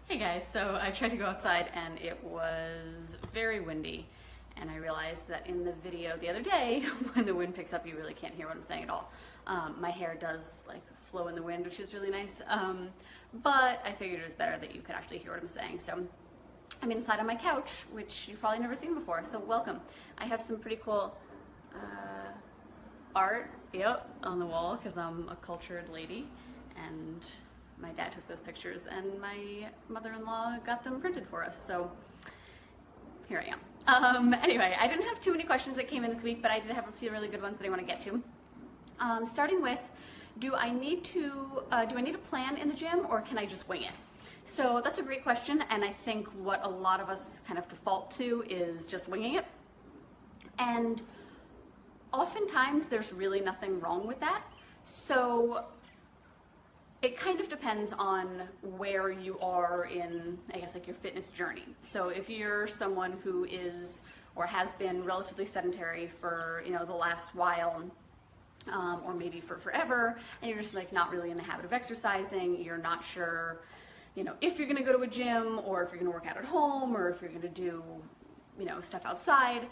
Hey guys, so I tried to go outside and it was very windy, and I realized that in the video the other day when the wind picks up you really can't hear what I'm saying at all. My hair does like flow in the wind, which is really nice, but I figured it was better that you could actually hear what I'm saying. So I'm inside on my couch, which you've probably never seen before, so welcome. I have some pretty cool art, on the wall because I'm a cultured lady, and my dad took those pictures and my mother-in-law got them printed for us, so here I am. Anyway, I didn't have too many questions that came in this week, but I did have a few really good ones that I want to get to. Starting with, do I need a plan in the gym, or can I just wing it? So that's a great question, and I think what a lot of us kind of default to is just winging it. And oftentimes there's really nothing wrong with that. So it kind of depends on where you are in, I guess, like your fitness journey. So if you're someone who is or has been relatively sedentary for, the last while, or maybe for forever, and you're just like not really in the habit of exercising, you're not sure, if you're gonna go to a gym, or if you're gonna work out at home, or if you're gonna do, stuff outside.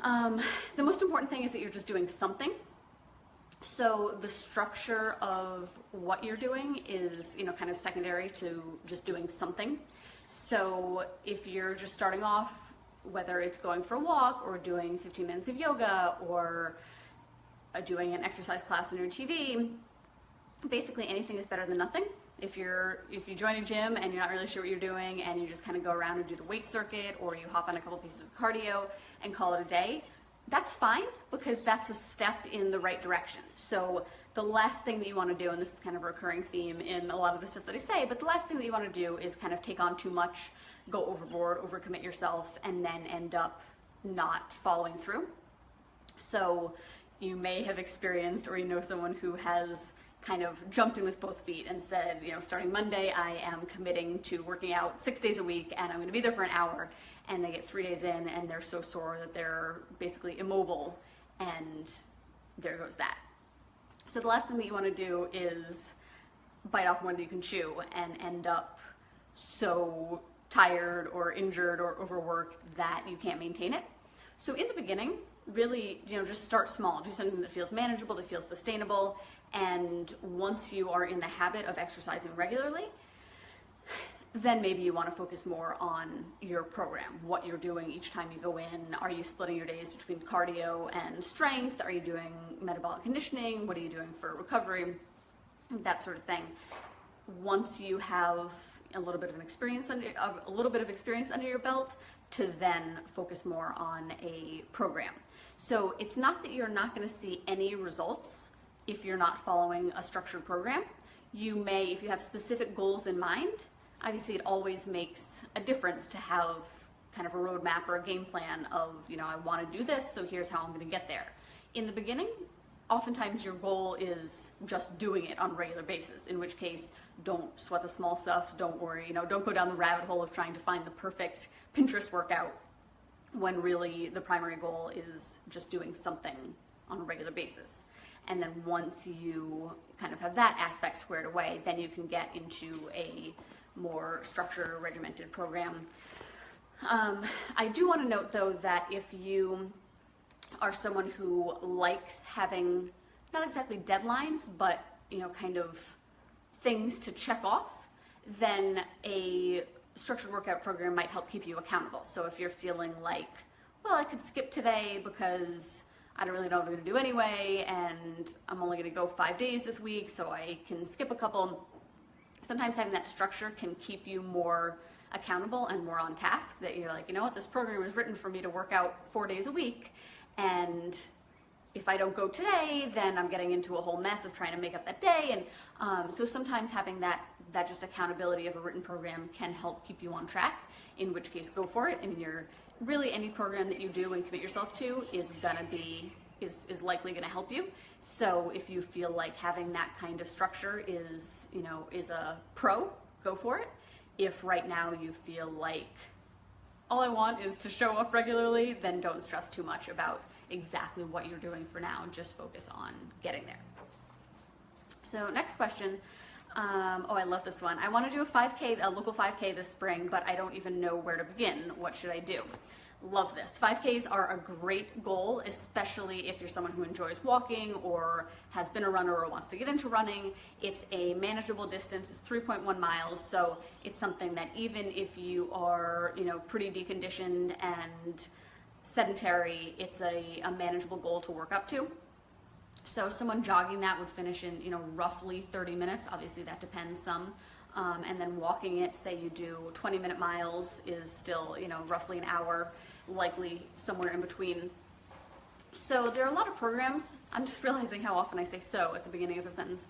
The most important thing is that you're just doing something. So the structure of what you're doing is, kind of secondary to just doing something. So if you're just starting off, whether it's going for a walk or doing 15 minutes of yoga or doing an exercise class on your TV, basically anything is better than nothing. If you join a gym and you're not really sure what you're doing and you just kind of go around and do the weight circuit, or you hop on a couple pieces of cardio and call it a day, that's fine, because that's a step in the right direction. So the last thing that you want to do, and this is kind of a recurring theme in a lot of the stuff that I say, but the last thing that you want to do is kind of take on too much, go overboard, overcommit yourself, and then end up not following through. So you may have experienced, or someone who has kind of jumped in with both feet and said, starting Monday, I am committing to working out 6 days a week and I'm going to be there for an hour, and they get 3 days in and they're so sore that they're basically immobile, and there goes that. So the last thing that you want to do is bite off more than you can chew and end up so tired or injured or overworked that you can't maintain it. So in the beginning, really, just start small. Do something that feels manageable, that feels sustainable, and once you are in the habit of exercising regularly, then maybe you want to focus more on your program, what you're doing each time you go in. Are you splitting your days between cardio and strength? Are you doing metabolic conditioning? What are you doing for recovery? That sort of thing. Once you have a little bit of experience under your belt, to then focus more on a program. So it's not that you're not going to see any results if you're not following a structured program. You may, if you have specific goals in mind, obviously it always makes a difference to have kind of a roadmap or a game plan of, I want to do this, so here's how I'm going to get there. In the beginning, oftentimes your goal is just doing it on a regular basis, in which case don't sweat the small stuff, don't worry, don't go down the rabbit hole of trying to find the perfect Pinterest workout, when really the primary goal is just doing something on a regular basis. And then once you kind of have that aspect squared away, then you can get into a more structured, regimented program. I do want to note though that if you are someone who likes having not exactly deadlines, but kind of things to check off, then a structured workout program might help keep you accountable. So if you're feeling like, well, I could skip today because I don't really know what I'm going to do anyway, and I'm only going to go 5 days this week, so I can skip a couple. Sometimes having that structure can keep you more accountable and more on task, that you're like, this program is written for me to work out 4 days a week, and if I don't go today, then I'm getting into a whole mess of trying to make up that day. And so sometimes having that just accountability of a written program can help keep you on track, in which case go for it. I mean, really any program that you do and commit yourself to is likely gonna help you. So if you feel like having that kind of structure is a pro, go for it. If right now you feel like all I want is to show up regularly, then don't stress too much about exactly what you're doing for now. Just focus on getting there. So next question, Oh, I love this one. I want to do a 5K, a local 5K this spring, but I don't even know where to begin. What should I do? Love this. 5Ks are a great goal, especially if you're someone who enjoys walking or has been a runner or wants to get into running. It's a manageable distance. It's 3.1 miles, so it's something that even if you are, pretty deconditioned and sedentary, it's a manageable goal to work up to. So someone jogging that would finish in, roughly 30 minutes. Obviously that depends some. And then walking it, say you do 20-minute miles, is still, roughly an hour, likely somewhere in between. So there are a lot of programs. I'm just realizing how often I say "so" at the beginning of a sentence.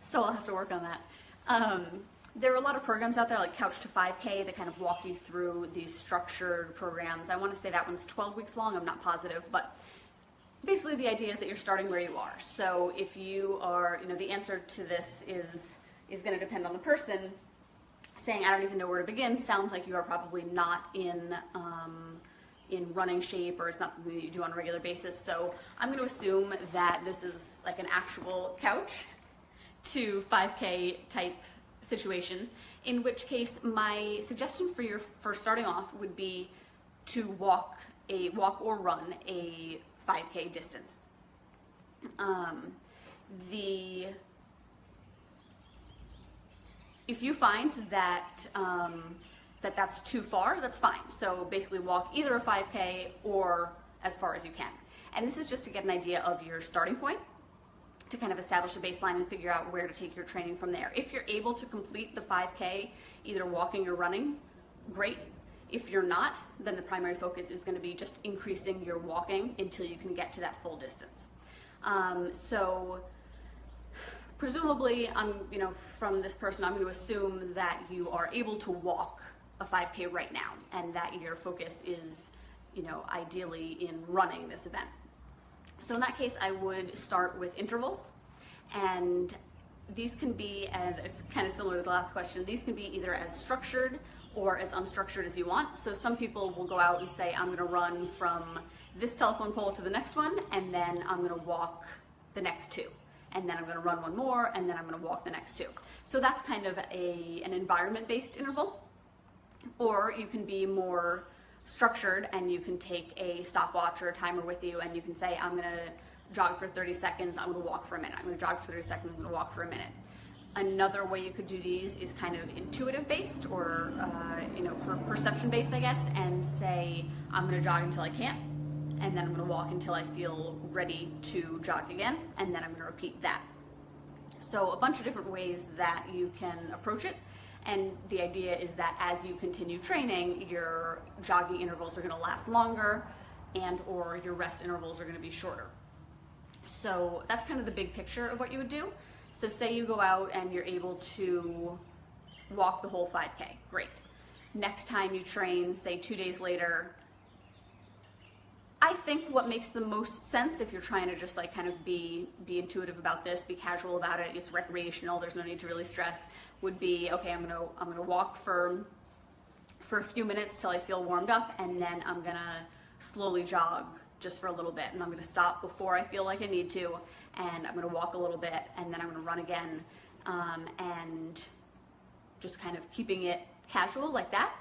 So I'll have to work on that. There are a lot of programs out there like Couch to 5K that kind of walk you through these structured programs. I want to say that one's 12 weeks long. I'm not positive, but basically the idea is that you're starting where you are. So if you are, the answer to this is going to depend on the person. Saying I don't even know where to begin sounds like you are probably not in running shape, or it's not something that you do on a regular basis. So I'm going to assume that this is like an actual couch to 5K type situation, in which case my suggestion for starting off would be to walk or run a 5K distance. If you find that that's too far, that's fine. So basically walk either a 5K or as far as you can. And this is just to get an idea of your starting point, to kind of establish a baseline and figure out where to take your training from there. If you're able to complete the 5K, either walking or running, great. If you're not, then the primary focus is going to be just increasing your walking until you can get to that full distance. So presumably, from this person, I'm going to assume that you are able to walk a 5K right now, and that your focus is, ideally in running this event. So in that case, I would start with intervals, and these can be, and it's kind of similar to the last question, these can be either as structured or as unstructured as you want. So some people will go out and say, I'm going to run from this telephone pole to the next one, and then I'm going to walk the next two. And then I'm going to run one more, and then I'm going to walk the next two. So that's kind of an environment-based interval. Or you can be more structured, and you can take a stopwatch or a timer with you, and you can say, I'm going to jog for 30 seconds, I'm going to walk for a minute. I'm going to jog for 30 seconds, I'm going to walk for a minute. Another way you could do these is kind of intuitive-based, or perception-based, I guess, and say, I'm going to jog until I can't, and then I'm going to walk until I feel ready to jog again, and then I'm going to repeat that. So a bunch of different ways that you can approach it, and the idea is that as you continue training, your jogging intervals are going to last longer, and or your rest intervals are going to be shorter. So that's kind of the big picture of what you would do. So say you go out and you're able to walk the whole 5K, great. Next time you train, say 2 days later, I think what makes the most sense, if you're trying to just like kind of be intuitive about this, be casual about it, it's recreational, there's no need to really stress, would be, okay, I'm gonna walk for a few minutes till I feel warmed up, and then I'm gonna slowly jog just for a little bit, and I'm gonna stop before I feel like I need to, and I'm gonna walk a little bit, and then I'm gonna run again, and just kind of keeping it casual like that.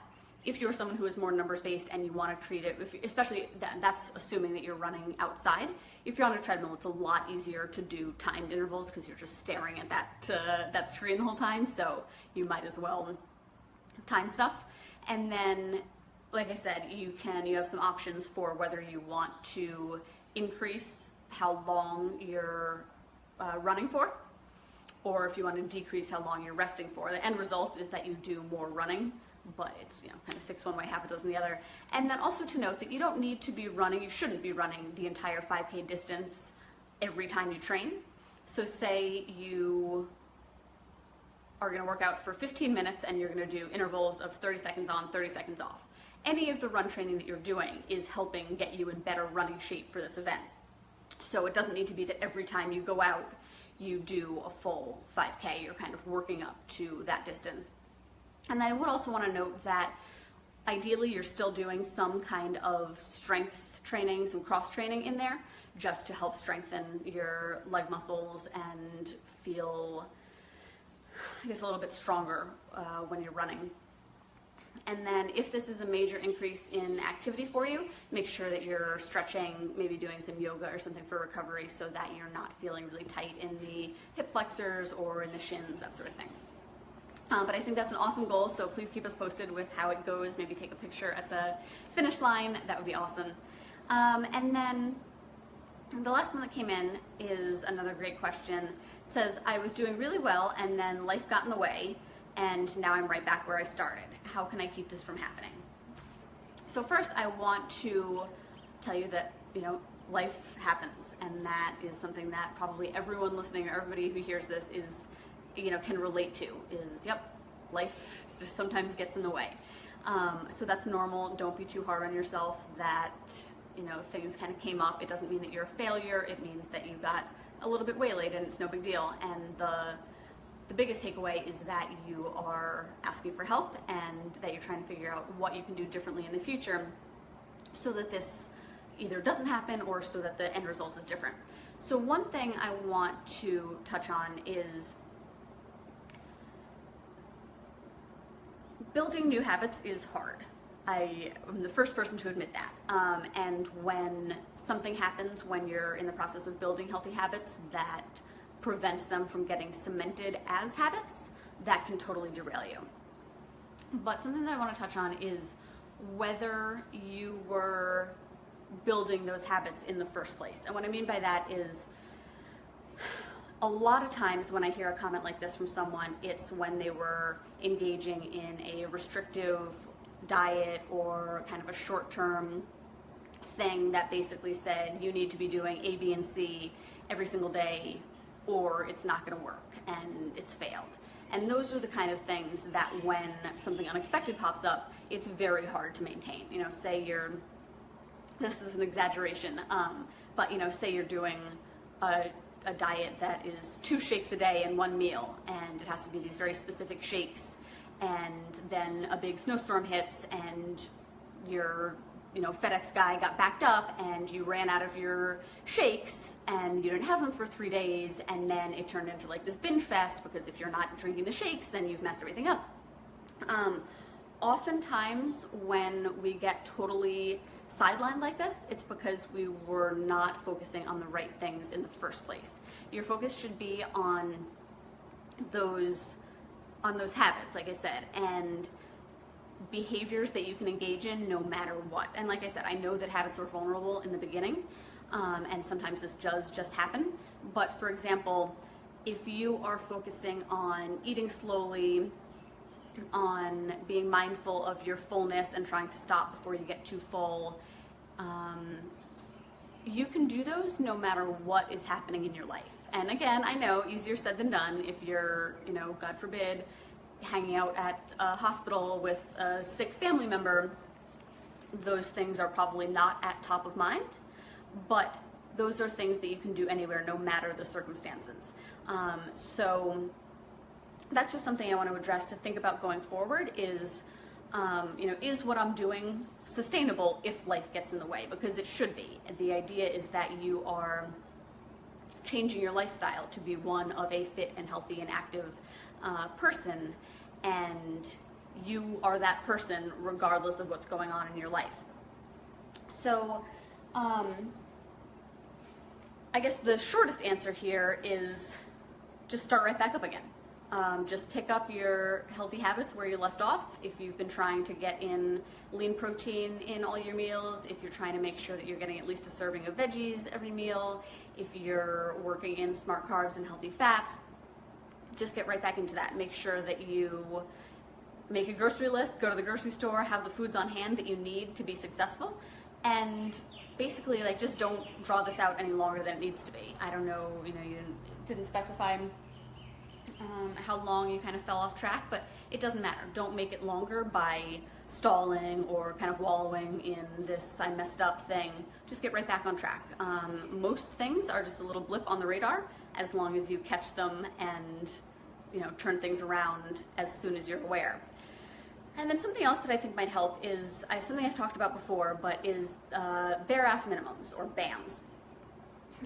If you're someone who is more numbers-based and you want to treat it, especially that's assuming that you're running outside. If you're on a treadmill, it's a lot easier to do timed intervals because you're just staring at that screen the whole time, so you might as well time stuff. And then, like I said, you have some options for whether you want to increase how long you're running for, or if you want to decrease how long you're resting for. The end result is that you do more running, but it's kind of 6 one way, half a dozen the other. And then also to note that you don't need to be running, you shouldn't be running the entire 5K distance every time you train. So say you are going to work out for 15 minutes and you're going to do intervals of 30 seconds on, 30 seconds off. Any of the run training that you're doing is helping get you in better running shape for this event. So it doesn't need to be that every time you go out you do a full 5K, you're kind of working up to that distance. And then I would also want to note that ideally you're still doing some kind of strength training, some cross training in there, just to help strengthen your leg muscles and feel I guess, a little bit stronger when you're running. And then if this is a major increase in activity for you, make sure that you're stretching, maybe doing some yoga or something for recovery so that you're not feeling really tight in the hip flexors or in the shins, that sort of thing. But I think that's an awesome goal, so please keep us posted with how it goes. Maybe take a picture at the finish line. That would be awesome. And then the last one that came in is another great question. It says, I was doing really well and then life got in the way and now I'm right back where I started. How can I keep this from happening? So first I want to tell you that, life happens, and that is something that probably everyone listening or everybody who hears this is, can relate to, is, yep, life just sometimes gets in the way. So that's normal. Don't be too hard on yourself that, things kind of came up. It doesn't mean that you're a failure. It means that you got a little bit waylaid and it's no big deal. And the biggest takeaway is that you are asking for help and that you're trying to figure out what you can do differently in the future so that this either doesn't happen or so that the end result is different. So one thing I want to touch on is building new habits is hard. I am the first person to admit that. And when something happens when you're in the process of building healthy habits that prevents them from getting cemented as habits, that can totally derail you. But something that I want to touch on is whether you were building those habits in the first place. And what I mean by that is, a lot of times when I hear a comment like this from someone, it's when they were engaging in a restrictive diet or kind of a short-term thing that basically said you need to be doing A, B, and C every single day or it's not going to work and it's failed. And those are the kind of things that when something unexpected pops up, it's very hard to maintain. Say this is an exaggeration, but say you're doing a diet that is 2 shakes a day in 1 meal, and it has to be these very specific shakes, and then a big snowstorm hits and your FedEx guy got backed up and you ran out of your shakes and you didn't have them for 3 days, and then it turned into like this binge fest because if you're not drinking the shakes, then you've messed everything up. Oftentimes when we get totally sidelined like this, it's because we were not focusing on the right things in the first place. Your focus should be on those habits, like I said, and behaviors that you can engage in no matter what. And like I said, I know that habits are vulnerable in the beginning, and sometimes this does just happen. But for example, if you are focusing on eating slowly, on being mindful of your fullness and trying to stop before you get too full, you can do those no matter what is happening in your life. And again, I know, easier said than done. If you're, God forbid, hanging out at a hospital with a sick family member, those things are probably not at top of mind, but those are things that you can do anywhere, no matter the circumstances. So that's just something I want to address to think about going forward is, is what I'm doing sustainable if life gets in the way? Because it should be. And the idea is that you are changing your lifestyle to be one of a fit and healthy and active person, and you are that person regardless of what's going on in your life. So I guess the shortest answer here is just start right back up again. Just pick up your healthy habits where you left off. If you've been trying to get in lean protein in all your meals, if you're trying to make sure that you're getting at least a serving of veggies every meal, if you're working in smart carbs and healthy fats, just get right back into that. Make sure that you make a grocery list, go to the grocery store, have the foods on hand that you need to be successful, and basically just don't draw this out any longer than it needs to be. I don't know, you didn't specify how long you kind of fell off track, but it doesn't matter. Don't make it longer by stalling or kind of wallowing in this I messed up thing. Just get right back on track. Most things are just a little blip on the radar as long as you catch them and turn things around as soon as you're aware. And then something else that I think might help is something I've talked about before, but is bare ass minimums, or BAMs.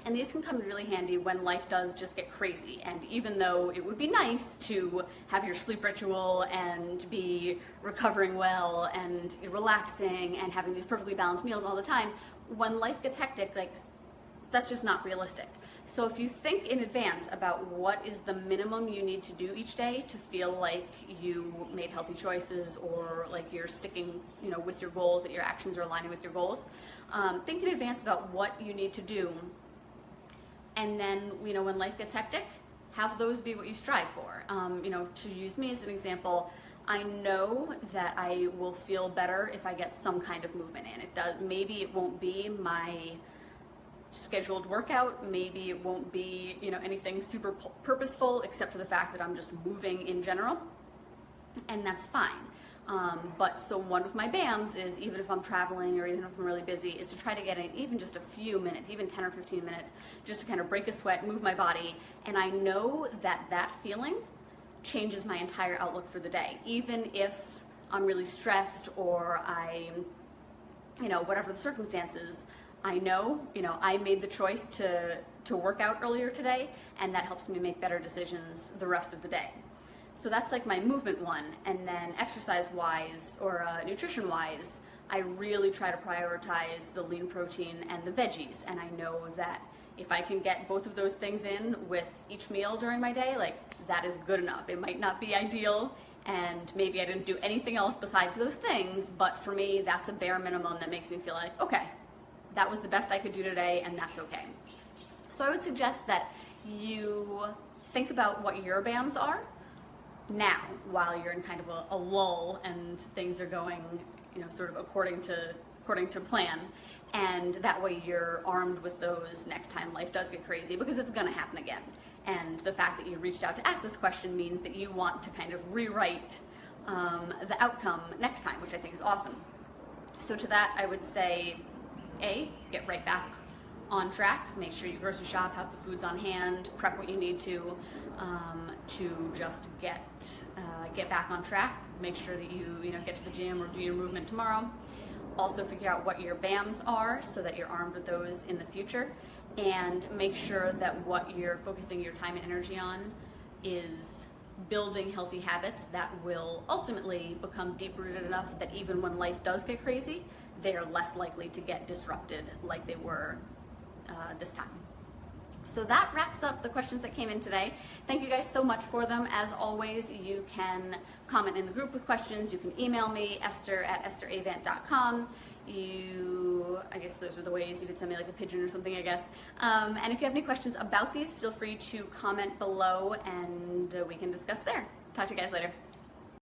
And these can come in really handy when life does just get crazy. And even though it would be nice to have your sleep ritual and be recovering well and relaxing and having these perfectly balanced meals all the time, when life gets hectic, like, that's just not realistic. So if you think in advance about what is the minimum you need to do each day to feel like you made healthy choices, or like you're sticking, with your goals, that your actions are aligning with your goals, think in advance about what you need to do. And then, when life gets hectic, have those be what you strive for. To use me as an example, I know that I will feel better if I get some kind of movement in. Maybe it won't be my scheduled workout, maybe it won't be, anything super purposeful, except for the fact that I'm just moving in general, and that's fine. But so one of my BAMs is, even if I'm traveling or even if I'm really busy, is to try to get in even just a few minutes, even 10 or 15 minutes, just to kind of break a sweat, move my body. And I know that that feeling changes my entire outlook for the day. Even if I'm really stressed or whatever the circumstances, I know, I made the choice to work out earlier today, and that helps me make better decisions the rest of the day. So that's like my movement one. And then exercise-wise or nutrition-wise, I really try to prioritize the lean protein and the veggies. And I know that if I can get both of those things in with each meal during my day, like, that is good enough. It might not be ideal, and maybe I didn't do anything else besides those things, but for me, that's a bare minimum that makes me feel like, okay, that was the best I could do today, and that's okay. So I would suggest that you think about what your BAMs are now, while you're in kind of a lull and things are going, sort of according to plan. And that way you're armed with those next time life does get crazy, because it's gonna happen again. And the fact that you reached out to ask this question means that you want to kind of rewrite the outcome next time, which I think is awesome. So to that, I would say, get right back on track. Make sure you grocery shop, have the foods on hand, prep what you need to just get back on track. Make sure that you get to the gym or do your movement tomorrow. Also figure out what your BAMs are so that you're armed with those in the future, and make sure that what you're focusing your time and energy on is building healthy habits that will ultimately become deep-rooted enough that even when life does get crazy, they are less likely to get disrupted like they were this time. So that wraps up the questions that came in today. Thank you guys so much for them. As always, you can comment in the group with questions. You can email me, esther@esteravant.com. I guess those are the ways you could send me like a pigeon or something, I guess. And if you have any questions about these, feel free to comment below and we can discuss there. Talk to you guys later.